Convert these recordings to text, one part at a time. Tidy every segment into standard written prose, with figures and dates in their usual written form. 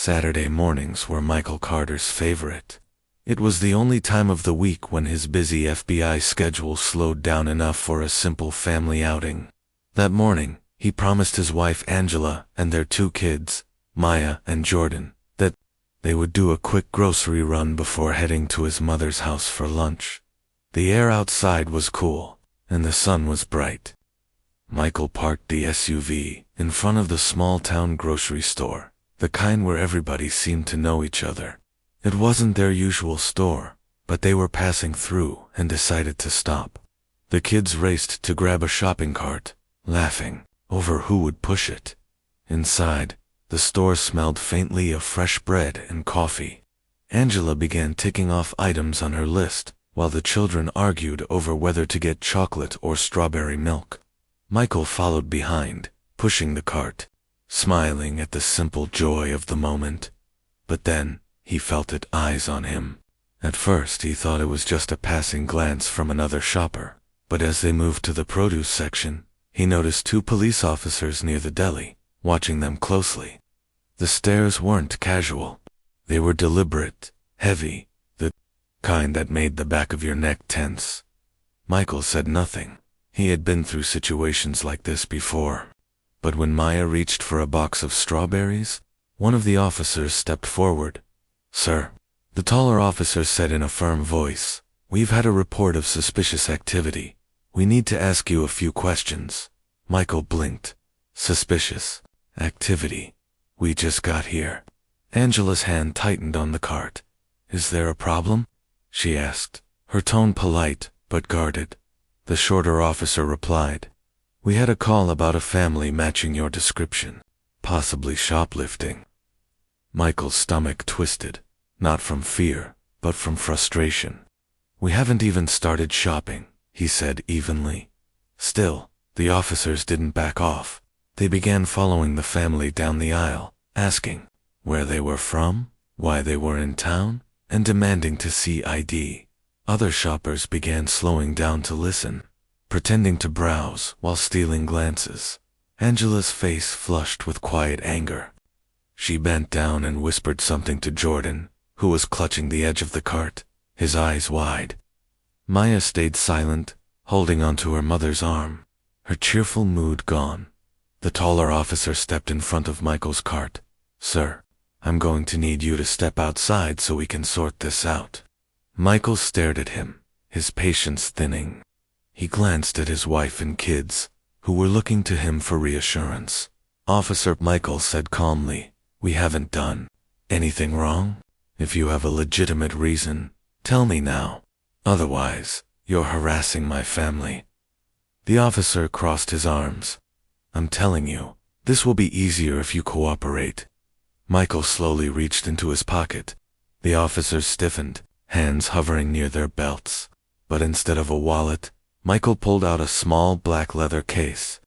Saturday mornings were Michael Carter's favorite. It was the only time of the week when his busy FBI schedule slowed down enough for a simple family outing. That morning, he promised his wife Angela and their 2 kids, Maya and Jordan, that they would do a quick grocery run before heading to his mother's house for lunch. The air outside was cool, and the sun was bright. Michael parked the SUV in front of the small-town grocery store, the kind where everybody seemed to know each other. It wasn't their usual store, but they were passing through and decided to stop. The kids raced to grab a shopping cart, laughing over who would push it. Inside, the store smelled faintly of fresh bread and coffee. Angela began ticking off items on her list, while the children argued over whether to get chocolate or strawberry milk. Michael followed behind, pushing the cart, smiling at the simple joy of the moment. But then, he felt eyes on him. At first he thought it was just a passing glance from another shopper, but as they moved to the produce section, he noticed 2 police officers near the deli, watching them closely. The stares weren't casual. They were deliberate, heavy, the kind that made the back of your neck tense. Michael said nothing. He had been through situations like this before. But when Maya reached for a box of strawberries, one of the officers stepped forward. "Sir," the taller officer said in a firm voice, "we've had a report of suspicious activity. We need to ask you a few questions." Michael blinked. Suspicious activity. We just got here. Angela's hand tightened on the cart. "Is there a problem?" she asked, her tone polite but guarded. The shorter officer replied, "We had a call about a family matching your description, possibly shoplifting." Michael's stomach twisted, not from fear, but from frustration. "We haven't even started shopping," he said evenly. Still, the officers didn't back off. They began following the family down the aisle, asking where they were from, why they were in town, and demanding to see ID. Other shoppers began slowing down to listen, pretending to browse while stealing glances. Angela's face flushed with quiet anger. She bent down and whispered something to Jordan, who was clutching the edge of the cart, his eyes wide. Maya stayed silent, holding onto her mother's arm, her cheerful mood gone. The taller officer stepped in front of Michael's cart. "Sir, I'm going to need you to step outside so we can sort this out." Michael stared at him, his patience thinning. He glanced at his wife and kids, who were looking to him for reassurance. "Officer," Michael said calmly, "we haven't done anything wrong. If you have a legitimate reason, tell me now. Otherwise, you're harassing my family." The officer crossed his arms. "I'm telling you, this will be easier if you cooperate." Michael slowly reached into his pocket. The officers stiffened, hands hovering near their belts. But instead of a wallet, Michael pulled out a small black leather case.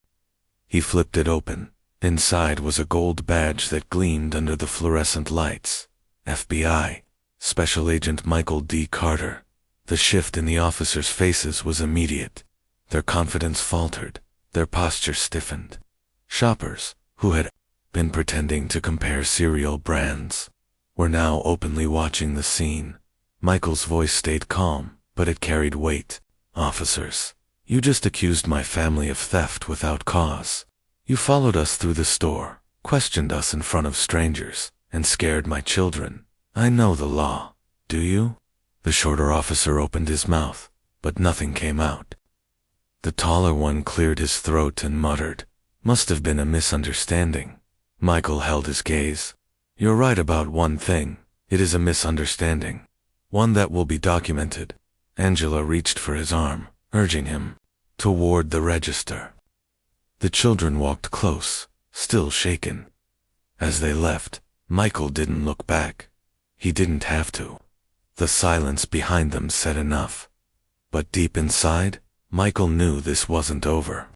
He flipped it open. Inside was a gold badge that gleamed under the fluorescent lights. FBI, Special Agent Michael D. Carter. The shift in the officers' faces was immediate. Their confidence faltered, their posture stiffened. Shoppers, who had been pretending to compare cereal brands, were now openly watching the scene. Michael's voice stayed calm, but it carried weight. "Officers, you just accused my family of theft without cause. You followed us through the store, questioned us in front of strangers, and scared my children. I know the law. Do you?" The shorter officer opened his mouth, but nothing came out. The taller one cleared his throat and muttered, "Must have been a misunderstanding." Michael held his gaze. "You're right about one thing. It is a misunderstanding. One that will be documented." Angela reached for his arm, urging him toward the register. The children walked close, still shaken. As they left, Michael didn't look back. He didn't have to. The silence behind them said enough. But deep inside, Michael knew this wasn't over.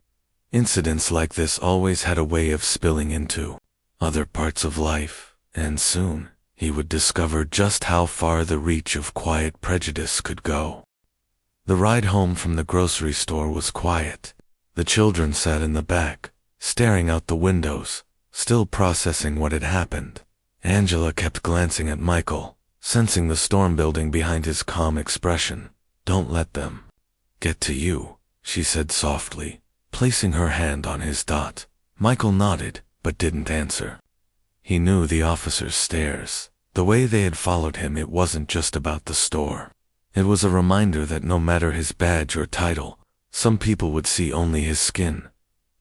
Incidents like this always had a way of spilling into other parts of life, and soon he would discover just how far the reach of quiet prejudice could go. The ride home from the grocery store was quiet. The children sat in the back, staring out the windows, still processing what had happened. Angela kept glancing at Michael, sensing the storm building behind his calm expression. "Don't let them get to you," she said softly, placing her hand on his dot. Michael nodded, but didn't answer. He knew the officer's stares. The way they had followed him, it wasn't just about the store. It was a reminder that no matter his badge or title, some people would see only his skin.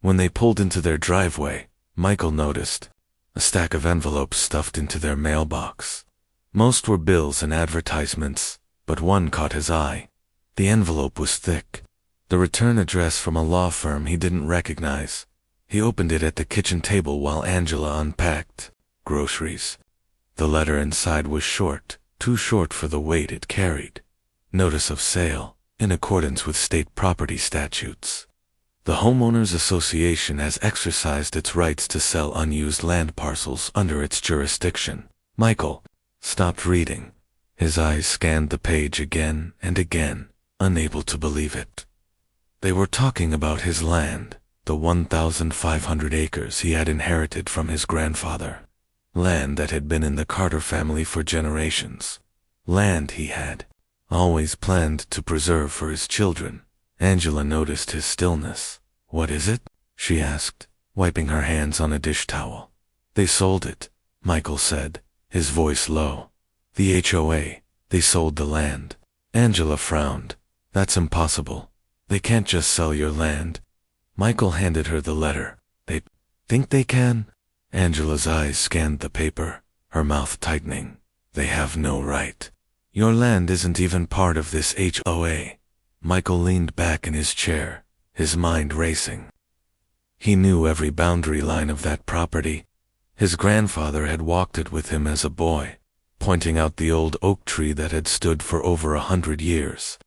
When they pulled into their driveway, Michael noticed a stack of envelopes stuffed into their mailbox. Most were bills and advertisements, but one caught his eye. The envelope was thick. The return address from a law firm he didn't recognize. He opened it at the kitchen table while Angela unpacked groceries. The letter inside was short, too short for the weight it carried. Notice of sale, in accordance with state property statutes. The Homeowners Association has exercised its rights to sell unused land parcels under its jurisdiction. Michael stopped reading. His eyes scanned the page again and again, unable to believe it. They were talking about his land, the 1,500 acres he had inherited from his grandfather. Land that had been in the Carter family for generations. Land he had always planned to preserve for his children. Angela noticed his stillness. "What is it?" she asked, wiping her hands on a dish towel. "They sold it," Michael said, his voice low. "The HOA, they sold the land." Angela frowned. "That's impossible. They can't just sell your land." Michael handed her the letter. "They think they can?" Angela's eyes scanned the paper, her mouth tightening. "They have no right. Your land isn't even part of this HOA." Michael leaned back in his chair, his mind racing. He knew every boundary line of that property. His grandfather had walked it with him as a boy, pointing out the old oak tree that had stood for over 100 years.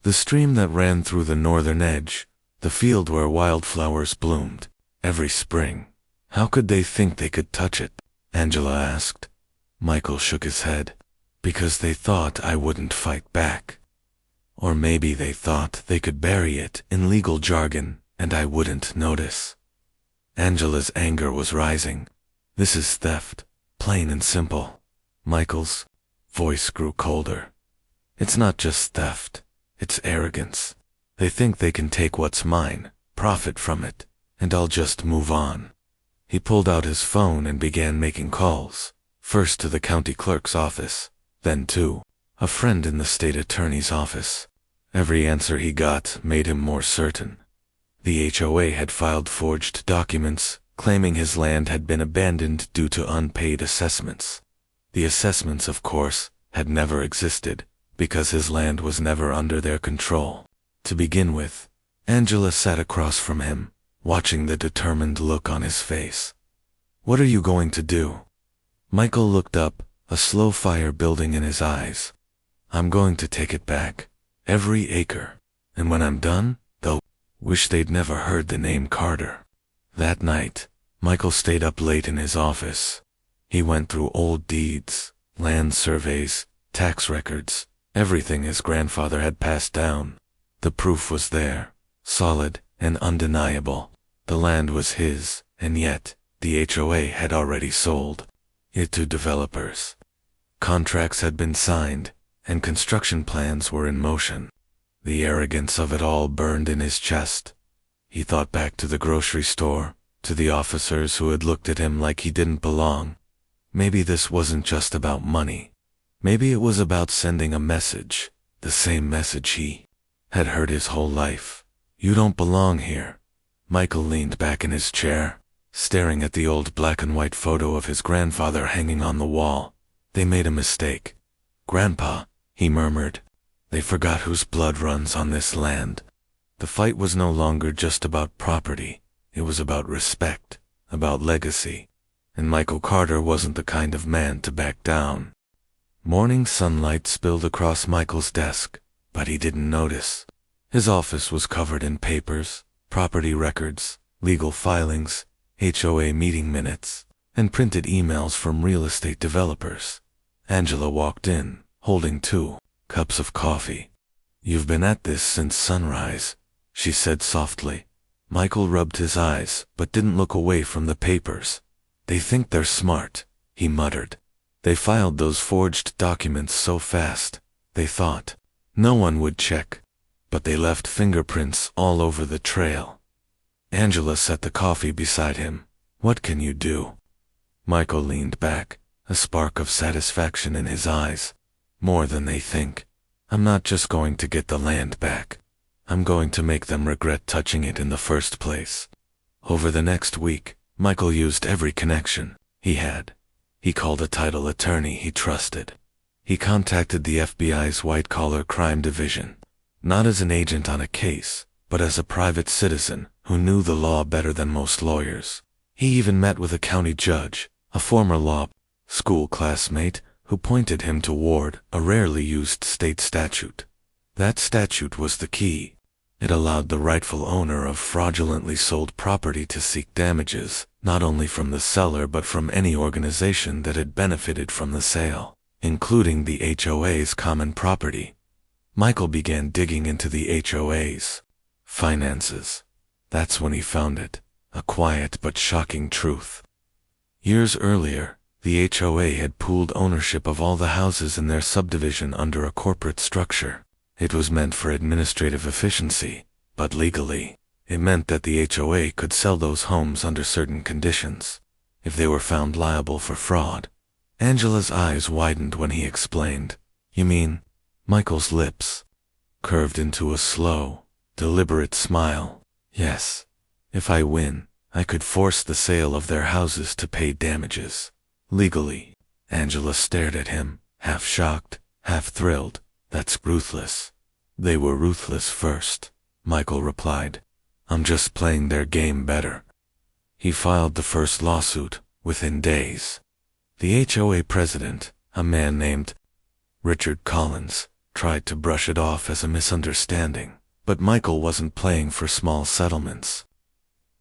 The stream that ran through the northern edge, the field where wildflowers bloomed every spring. How could they think they could touch it? Angela asked. Michael shook his head. "Because they thought I wouldn't fight back. Or maybe they thought they could bury it in legal jargon and I wouldn't notice." Angela's anger was rising. "This is theft, plain and simple." Michael's voice grew colder. "It's not just theft, it's arrogance. They think they can take what's mine, profit from it, and I'll just move on." He pulled out his phone and began making calls, first to the county clerk's office, then to a friend in the state attorney's office. Every answer he got made him more certain. The HOA had filed forged documents, claiming his land had been abandoned due to unpaid assessments. The assessments, of course, had never existed, because his land was never under their control. To begin with, Angela sat across from him, watching the determined look on his face. "What are you going to do?" Michael looked up, a slow fire building in his eyes. "I'm going to take it back, every acre, and when I'm done, they'll wish they'd never heard the name Carter." That night, Michael stayed up late in his office. He went through old deeds, land surveys, tax records, everything his grandfather had passed down. The proof was there, solid and undeniable. The land was his, and yet the HOA had already sold it to developers. Contracts had been signed, and construction plans were in motion. The arrogance of it all burned in his chest. He thought back to the grocery store, to the officers who had looked at him like he didn't belong. Maybe this wasn't just about money. Maybe it was about sending a message, the same message he had heard his whole life. "You don't belong here." Michael leaned back in his chair, staring at the old black and white photo of his grandfather hanging on the wall. "They made a mistake. Grandpa," he murmured. "They forgot whose blood runs on this land." The fight was no longer just about property. It was about respect, about legacy. And Michael Carter wasn't the kind of man to back down. Morning sunlight spilled across Michael's desk, but he didn't notice. His office was covered in papers, property records, legal filings, HOA meeting minutes, and printed emails from real estate developers. Angela walked in, holding 2 cups of coffee. "You've been at this since sunrise," she said softly. Michael rubbed his eyes, but didn't look away from the papers. "They think they're smart, he muttered. They filed those forged documents so fast, they thought no one would check, but they left fingerprints all over the trail. Angela set the coffee beside him. What can you do? Michael leaned back, a spark of satisfaction in his eyes. More than they think. I'm not just going to get the land back. I'm going to make them regret touching it in the first place. Over the next week, Michael used every connection he had. He called a title attorney he trusted. He contacted the FBI's white-collar crime division, not as an agent on a case, but as a private citizen who knew the law better than most lawyers. He even met with a county judge, a former law school classmate, who pointed him toward a rarely used state statute. That statute was the key. It allowed the rightful owner of fraudulently sold property to seek damages, not only from the seller but from any organization that had benefited from the sale, including the HOA's common property. Michael began digging into the HOA's finances. That's when he found it, a quiet but shocking truth. Years earlier, the HOA had pooled ownership of all the houses in their subdivision under a corporate structure. It was meant for administrative efficiency, but legally, it meant that the HOA could sell those homes under certain conditions, if they were found liable for fraud. Angela's eyes widened when he explained. You mean? Michael's lips curved into a slow, deliberate smile. Yes. If I win, I could force the sale of their houses to pay damages. Legally. Angela stared at him, half shocked, half thrilled. That's ruthless. They were ruthless first, Michael replied. I'm just playing their game better. He filed the first lawsuit within days. The HOA president, a man named Richard Collins, tried to brush it off as a misunderstanding, but Michael wasn't playing for small settlements.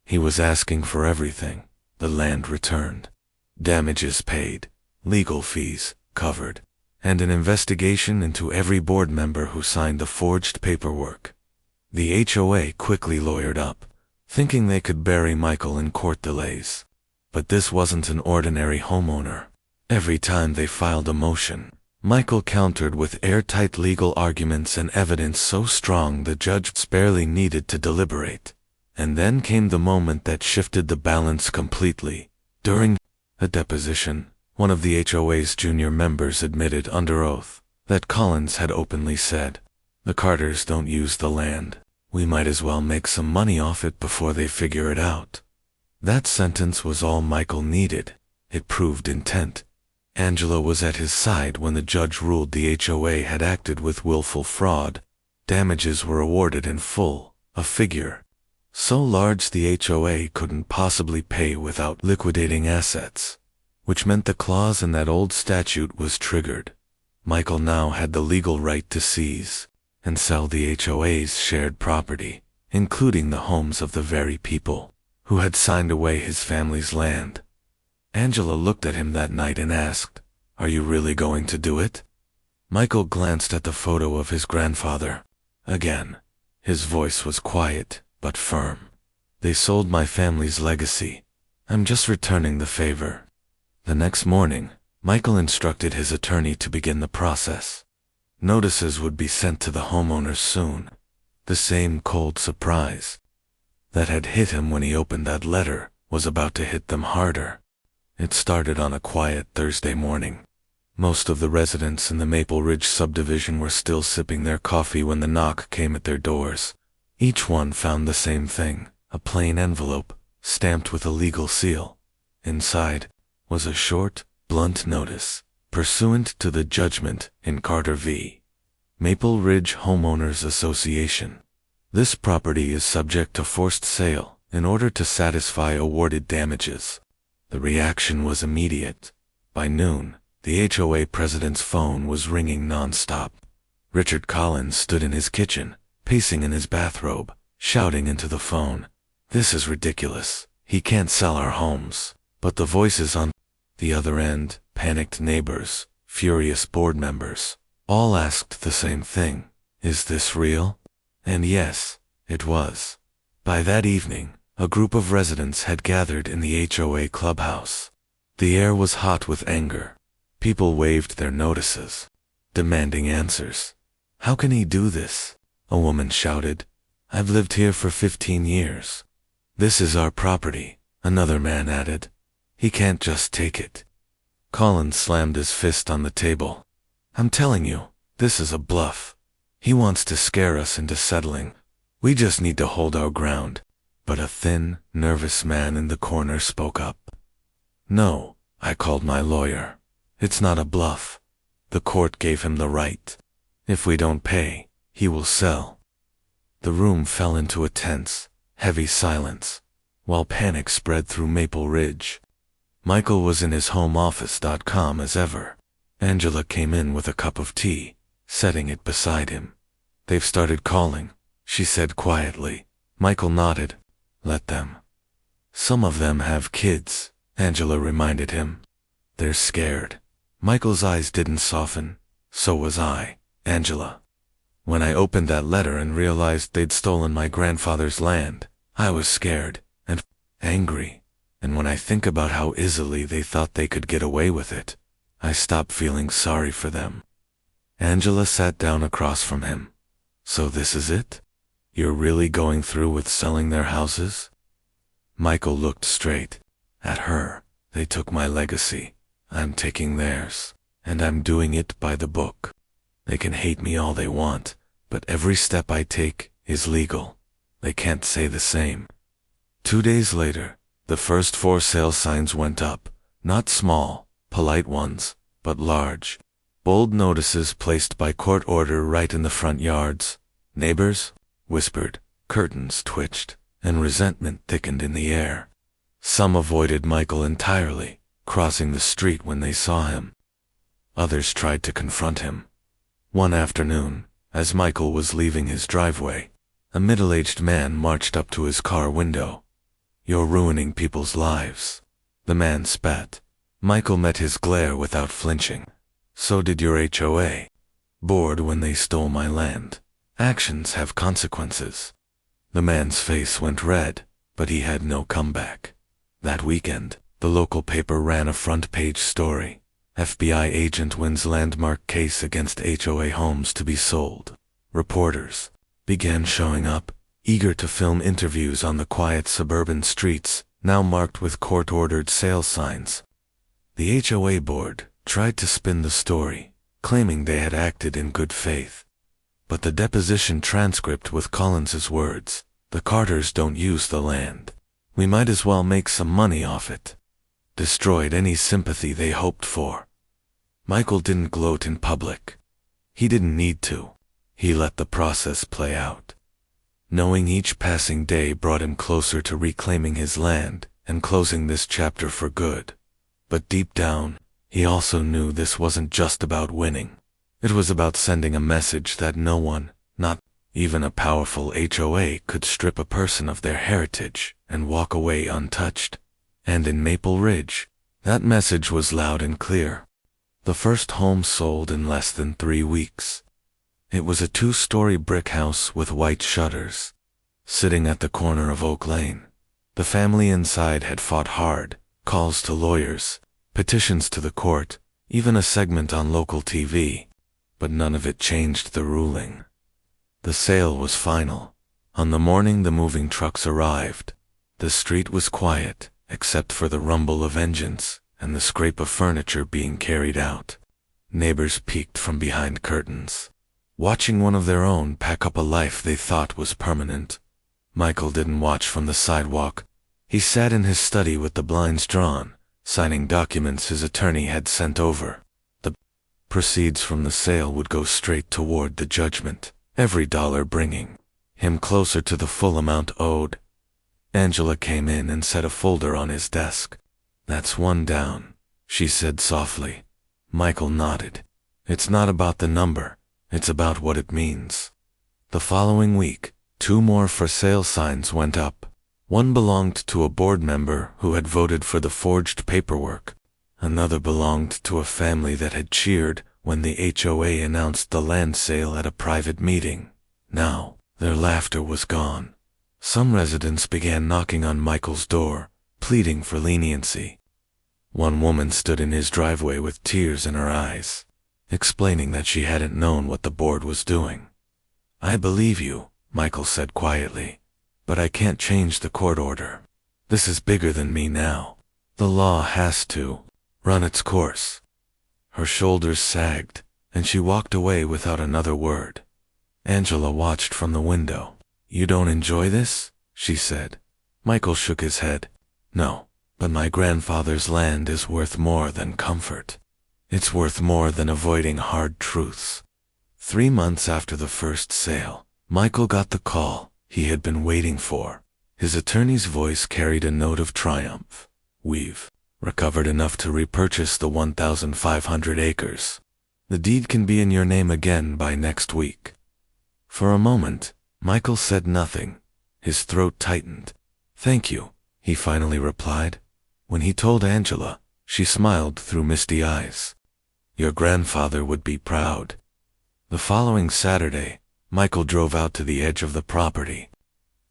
He was asking for everything: the land returned, damages paid, legal fees covered, and an investigation into every board member who signed the forged paperwork. The HOA quickly lawyered up, thinking they could bury Michael in court delays. But this wasn't an ordinary homeowner. Every time they filed a motion, Michael countered with airtight legal arguments and evidence so strong the judge barely needed to deliberate. And then came the moment that shifted the balance completely. During a deposition, one of the HOA's junior members admitted under oath that Collins had openly said, "The Carters don't use the land. We might as well make some money off it before they figure it out." That sentence was all Michael needed. It proved intent. Angela was at his side when the judge ruled the HOA had acted with willful fraud. Damages were awarded in full, a figure so large the HOA couldn't possibly pay without liquidating assets, which meant the clause in that old statute was triggered. Michael now had the legal right to seize and sell the HOA's shared property, including the homes of the very people who had signed away his family's land. Angela looked at him that night and asked, "Are you really going to do it?" Michael glanced at the photo of his grandfather. Again, his voice was quiet but firm. "They sold my family's legacy. I'm just returning the favor." The next morning, Michael instructed his attorney to begin the process. Notices would be sent to the homeowners soon. The same cold surprise that had hit him when he opened that letter was about to hit them harder. It started on a quiet Thursday morning. Most of the residents in the Maple Ridge subdivision were still sipping their coffee when the knock came at their doors. Each one found the same thing, a plain envelope, stamped with a legal seal. Inside was a short, blunt notice, pursuant to the judgment in Carter v. Maple Ridge Homeowners Association. This property is subject to forced sale in order to satisfy awarded damages. The reaction was immediate. By noon, the HOA president's phone was ringing nonstop. Richard Collins stood in his kitchen, pacing in his bathrobe, shouting into the phone, "This is ridiculous. He can't sell our homes." But the voices on the other end, panicked neighbors, furious board members, all asked the same thing: "Is this real?" And yes, it was. By that evening, a group of residents had gathered in the HOA clubhouse. The air was hot with anger. People waved their notices, demanding answers. "How can he do this?" a woman shouted. "I've lived here for 15 years. "This is our property," another man added. "He can't just take it." Collins slammed his fist on the table. "I'm telling you, this is a bluff. He wants to scare us into settling. We just need to hold our ground." But a thin, nervous man in the corner spoke up. "No, I called my lawyer. It's not a bluff. The court gave him the right. If we don't pay, he will sell." The room fell into a tense, heavy silence, while panic spread through Maple Ridge. Michael was in his home office, calm as ever. Angela came in with a cup of tea, setting it beside him. "They've started calling," she said quietly. Michael nodded. "Let them." "Some of them have kids," Angela reminded him. "They're scared." Michael's eyes didn't soften. "So was I, Angela. When I opened that letter and realized they'd stolen my grandfather's land, I was scared and angry. And when I think about how easily they thought they could get away with it, I stopped feeling sorry for them." Angela sat down across from him. "So this is it? You're really going through with selling their houses?" Michael looked straight at her. "They took my legacy. I'm taking theirs. And I'm doing it by the book. They can hate me all they want, but every step I take is legal. They can't say the same." 2 days later, the first 4 sale signs went up, not small, polite ones, but large. Bold notices placed by court order right in the front yards. Neighbors whispered, curtains twitched, and resentment thickened in the air. Some avoided Michael entirely, crossing the street when they saw him. Others tried to confront him. One afternoon, as Michael was leaving his driveway, a middle-aged man marched up to his car window. "You're ruining people's lives." The man spat. Michael met his glare without flinching. "So did your HOA. Bored when they stole my land. Actions have consequences." The man's face went red, but he had no comeback. That weekend, the local paper ran a front-page story. FBI agent wins landmark case against HOA homes to be sold. Reporters began showing up, eager to film interviews on the quiet suburban streets, now marked with court-ordered sale signs. The HOA board tried to spin the story, claiming they had acted in good faith. But the deposition transcript with Collins's words, "The Carters don't use the land. We might as well make some money off it," destroyed any sympathy they hoped for. Michael didn't gloat in public. He didn't need to. He let the process play out. Knowing each passing day brought him closer to reclaiming his land and closing this chapter for good. But deep down, he also knew this wasn't just about winning. It was about sending a message that no one, not even a powerful HOA, could strip a person of their heritage and walk away untouched. And in Maple Ridge, that message was loud and clear. The first home sold in less than 3 weeks. It was a 2-story brick house with white shutters, sitting at the corner of Oak Lane. The family inside had fought hard, calls to lawyers, petitions to the court, even a segment on local TV, but none of it changed the ruling. The sale was final. On the morning the moving trucks arrived, the street was quiet, except for the rumble of engines and the scrape of furniture being carried out. Neighbors peeked from behind curtains, watching one of their own pack up a life they thought was permanent. Michael didn't watch from the sidewalk. He sat in his study with the blinds drawn, signing documents his attorney had sent over. The proceeds from the sale would go straight toward the judgment, every dollar bringing him closer to the full amount owed. Angela came in and set a folder on his desk. "That's one down," she said softly. Michael nodded. "It's not about the number. It's about what it means." The following week, 2 more for sale signs went up. One belonged to a board member who had voted for the forged paperwork. Another belonged to a family that had cheered when the HOA announced the land sale at a private meeting. Now, their laughter was gone. Some residents began knocking on Michael's door, pleading for leniency. One woman stood in his driveway with tears in her eyes, explaining that she hadn't known what the board was doing. "I believe you," Michael said quietly, "but I can't change the court order. This is bigger than me now. The law has to run its course." Her shoulders sagged, and she walked away without another word. Angela watched from the window. "You don't enjoy this?" she said. Michael shook his head. "No, but my grandfather's land is worth more than comfort. It's worth more than avoiding hard truths." 3 months after the first sale, Michael got the call he had been waiting for. His attorney's voice carried a note of triumph. "We've recovered enough to repurchase the 1,500 acres. The deed can be in your name again by next week." For a moment, Michael said nothing. His throat tightened. "Thank you," he finally replied. When he told Angela, she smiled through misty eyes. "Your grandfather would be proud." The following Saturday, Michael drove out to the edge of the property.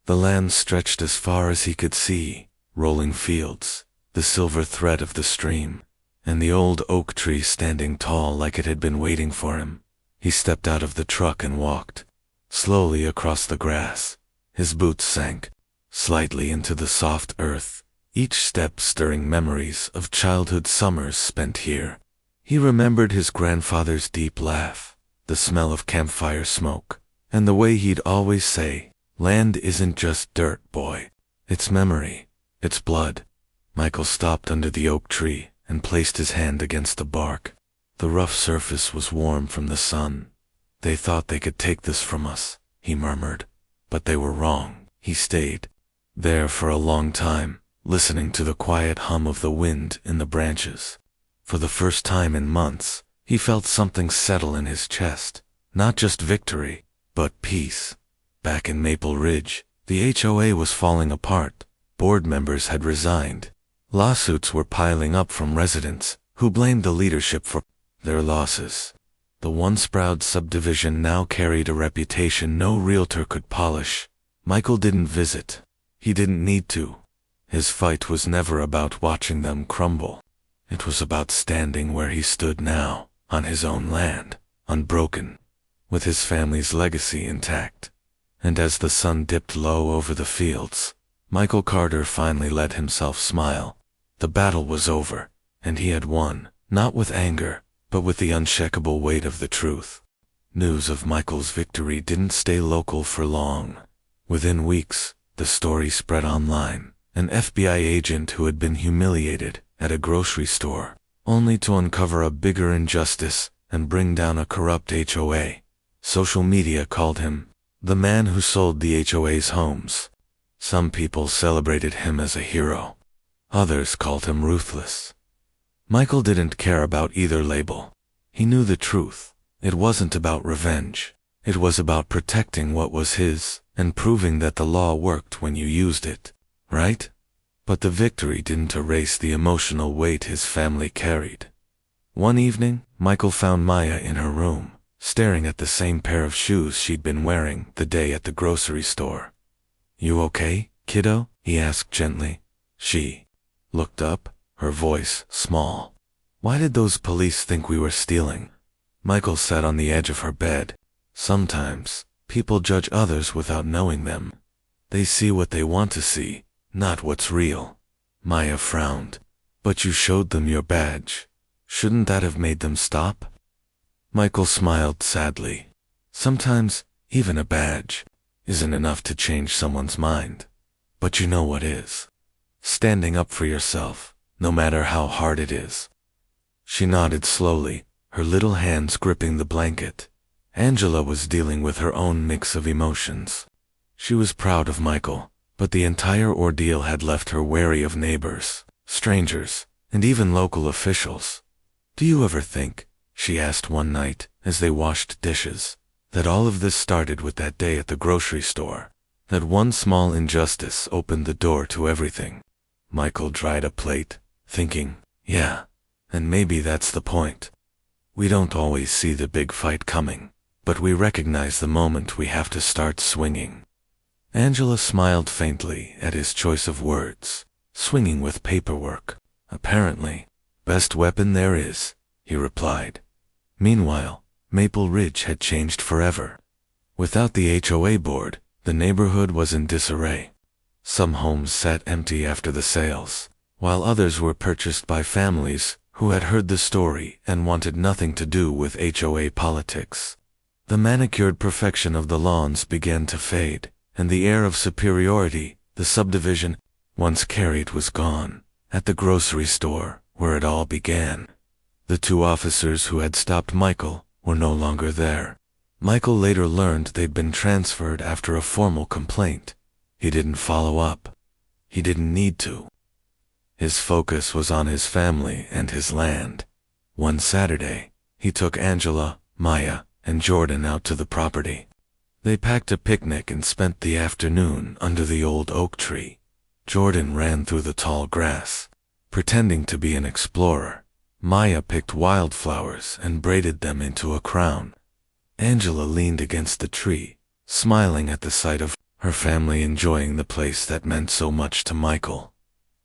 The land stretched as far as he could see, rolling fields, the silver thread of the stream, and the old oak tree standing tall like it had been waiting for him. He stepped out of the truck and walked slowly across the grass. His boots sank slightly into the soft earth, each step stirring memories of childhood summers spent here. He remembered his grandfather's deep laugh, the smell of campfire smoke, and the way he'd always say, "Land isn't just dirt, boy. It's memory. It's blood." Michael stopped under the oak tree and placed his hand against the bark. The rough surface was warm from the sun. "They thought they could take this from us," he murmured. But they were wrong. He stayed there for a long time, listening to the quiet hum of the wind in the branches. For the first time in months, he felt something settle in his chest. Not just victory, but peace. Back in Maple Ridge, the HOA was falling apart. Board members had resigned. Lawsuits were piling up from residents, who blamed the leadership for their losses. The once proud subdivision now carried a reputation no realtor could polish. Michael didn't visit. He didn't need to. His fight was never about watching them crumble. It was about standing where he stood now, on his own land, unbroken, with his family's legacy intact. And as the sun dipped low over the fields, Michael Carter finally let himself smile. The battle was over, and he had won, not with anger, but with the unshakable weight of the truth. News of Michael's victory didn't stay local for long. Within weeks, the story spread online. An FBI agent who had been humiliated at a grocery store, only to uncover a bigger injustice and bring down a corrupt HOA. Social media called him the man who sold the HOA's homes. Some people celebrated him as a hero. Others called him ruthless. Michael didn't care about either label. He knew the truth. It wasn't about revenge. It was about protecting what was his and proving that the law worked when you used it, right? But the victory didn't erase the emotional weight his family carried. One evening, Michael found Maya in her room, staring at the same pair of shoes she'd been wearing the day at the grocery store. "You okay, kiddo?" he asked gently. She looked up, her voice small. "Why did those police think we were stealing?" Michael sat on the edge of her bed. Sometimes, people judge others without knowing them. They see what they want to see, not what's real. Maya frowned. "But you showed them your badge. Shouldn't that have made them stop?" Michael smiled sadly. Sometimes, even a badge isn't enough to change someone's mind. But you know what is. Standing up for yourself, no matter how hard it is. She nodded slowly, her little hands gripping the blanket. Angela was dealing with her own mix of emotions. She was proud of Michael, but the entire ordeal had left her wary of neighbors, strangers, and even local officials. "Do you ever think," she asked one night as they washed dishes, "that all of this started with that day at the grocery store? That one small injustice opened the door to everything?" Michael dried a plate, thinking, yeah, and maybe that's the point. We don't always see the big fight coming, but we recognize the moment we have to start swinging. Angela smiled faintly at his choice of words. Swinging with paperwork. Apparently, Best weapon there is, he replied. Meanwhile, Maple Ridge had changed forever. Without the HOA board, the neighborhood was in disarray. Some homes sat empty after the sales, while others were purchased by families who had heard the story and wanted nothing to do with HOA politics. The manicured perfection of the lawns began to fade, and the air of superiority the subdivision once carried was gone. At the grocery store, where it all began, the two officers who had stopped Michael were no longer there. Michael later learned they'd been transferred after a formal complaint. He didn't follow up. He didn't need to. His focus was on his family and his land. One Saturday, he took Angela, Maya, and Jordan out to the property. They packed a picnic and spent the afternoon under the old oak tree. Jordan ran through the tall grass, pretending to be an explorer. Maya picked wildflowers and braided them into a crown. Angela leaned against the tree, smiling at the sight of her family enjoying the place that meant so much to Michael.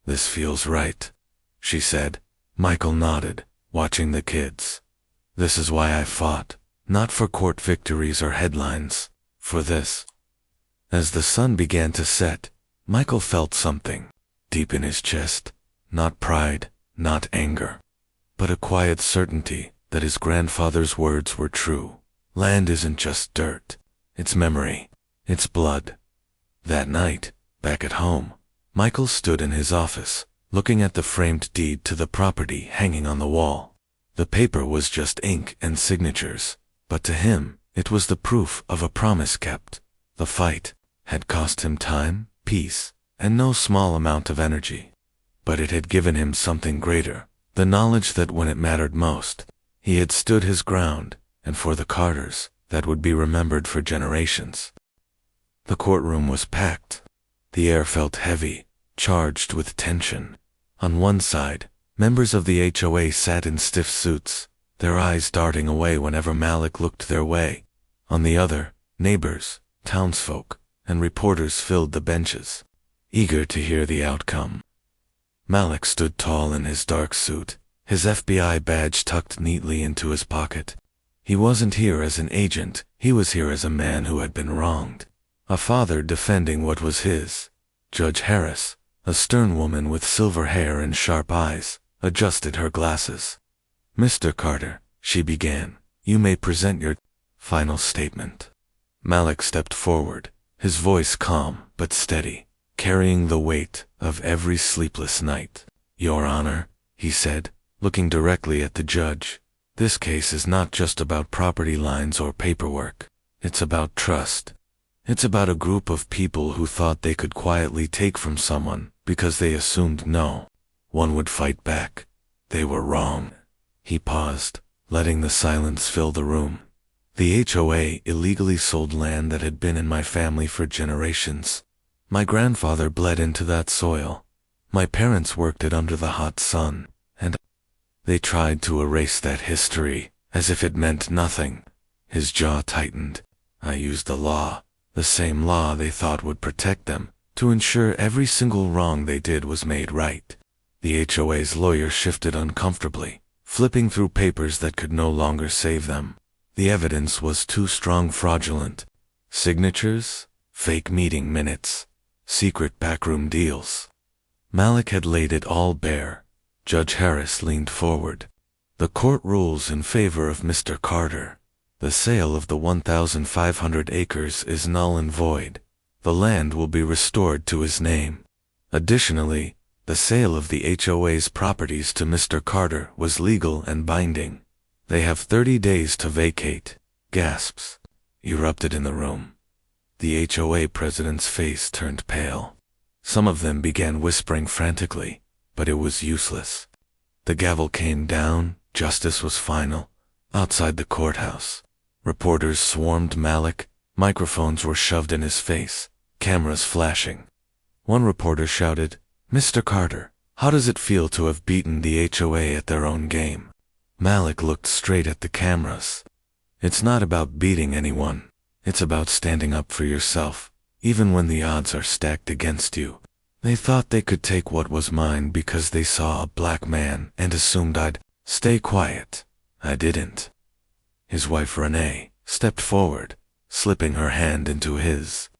This feels right, she said. Michael nodded, watching the kids. This is why I fought, not for court victories or headlines, for this. As the sun began to set, Michael felt something, deep in his chest, not pride, not anger, but a quiet certainty that his grandfather's words were true. Land isn't just dirt, it's memory, it's blood. That night, back at home, Michael stood in his office, looking at the framed deed to the property hanging on the wall. The paper was just ink and signatures, but to him, it was the proof of a promise kept. The fight had cost him time, peace, and no small amount of energy. But it had given him something greater, the knowledge that when it mattered most, he had stood his ground, and for the Carters, that would be remembered for generations. The courtroom was packed. The air felt heavy, charged with tension. On one side, members of the HOA sat in stiff suits, their eyes darting away whenever Malik looked their way. On the other, neighbors, townsfolk, and reporters filled the benches, eager to hear the outcome. Malik stood tall in his dark suit, his FBI badge tucked neatly into his pocket. He wasn't here as an agent, he was here as a man who had been wronged. A father defending what was his. Judge Harris, a stern woman with silver hair and sharp eyes, adjusted her glasses. Mr. Carter, she began, you may present your final statement. Malik stepped forward, his voice calm but steady, carrying the weight of every sleepless night. Your Honor, he said, looking directly at the judge, this case is not just about property lines or paperwork. It's about trust. It's about a group of people who thought they could quietly take from someone because they assumed no one would fight back. They were wrong. He paused, letting the silence fill the room. The HOA illegally sold land that had been in my family for generations. My grandfather bled into that soil. My parents worked it under the hot sun, and they tried to erase that history as if it meant nothing. His jaw tightened. I used the law. The same law they thought would protect them, to ensure every single wrong they did was made right. The HOA's lawyer shifted uncomfortably, flipping through papers that could no longer save them. The evidence was too strong, fraudulent. Signatures, fake meeting minutes, secret backroom deals. Malik had laid it all bare. Judge Harris leaned forward. The court rules in favor of Mr. Carter. The sale of the 1,500 acres is null and void. The land will be restored to his name. Additionally, the sale of the HOA's properties to Mr. Carter was legal and binding. They have 30 days to vacate. Gasps erupted in the room. The HOA president's face turned pale. Some of them began whispering frantically, but it was useless. The gavel came down, justice was final. Outside the courthouse, reporters swarmed Malik, microphones were shoved in his face, cameras flashing. One reporter shouted, Mr. Carter, how does it feel to have beaten the HOA at their own game? Malik looked straight at the cameras. It's not about beating anyone. It's about standing up for yourself, even when the odds are stacked against you. They thought they could take what was mine because they saw a black man and assumed I'd stay quiet. I didn't. His wife Renee stepped forward, slipping her hand into his.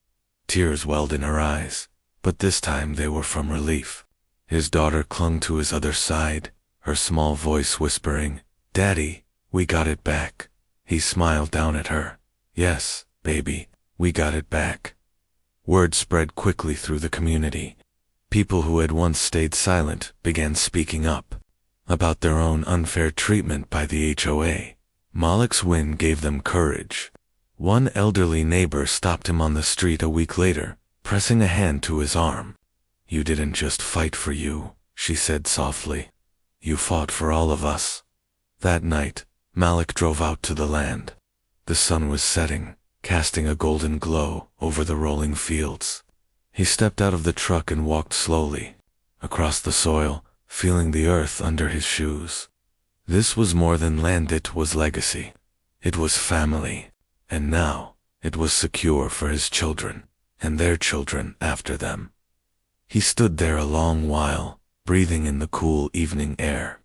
Tears welled in her eyes, but this time they were from relief. His daughter clung to his other side, her small voice whispering, "Daddy, we got it back." He smiled down at her. "Yes, baby, we got it back." Word spread quickly through the community. People who had once stayed silent began speaking up about their own unfair treatment by the HOA. Malik's win gave them courage. One elderly neighbor stopped him on the street a week later, pressing a hand to his arm. "You didn't just fight for you," she said softly. "You fought for all of us." That night, Malik drove out to the land. The sun was setting, casting a golden glow over the rolling fields. He stepped out of the truck and walked slowly across the soil, feeling the earth under his shoes. This was more than land, it was legacy. It was family. And now, it was secure for his children, and their children after them. He stood there a long while, breathing in the cool evening air.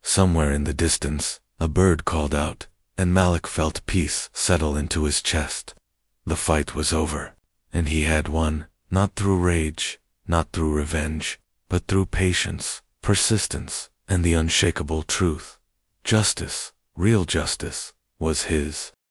Somewhere in the distance, a bird called out, and Malik felt peace settle into his chest. The fight was over, and he had won, not through rage, not through revenge, but through patience, persistence, and the unshakable truth. Justice, real justice, was his.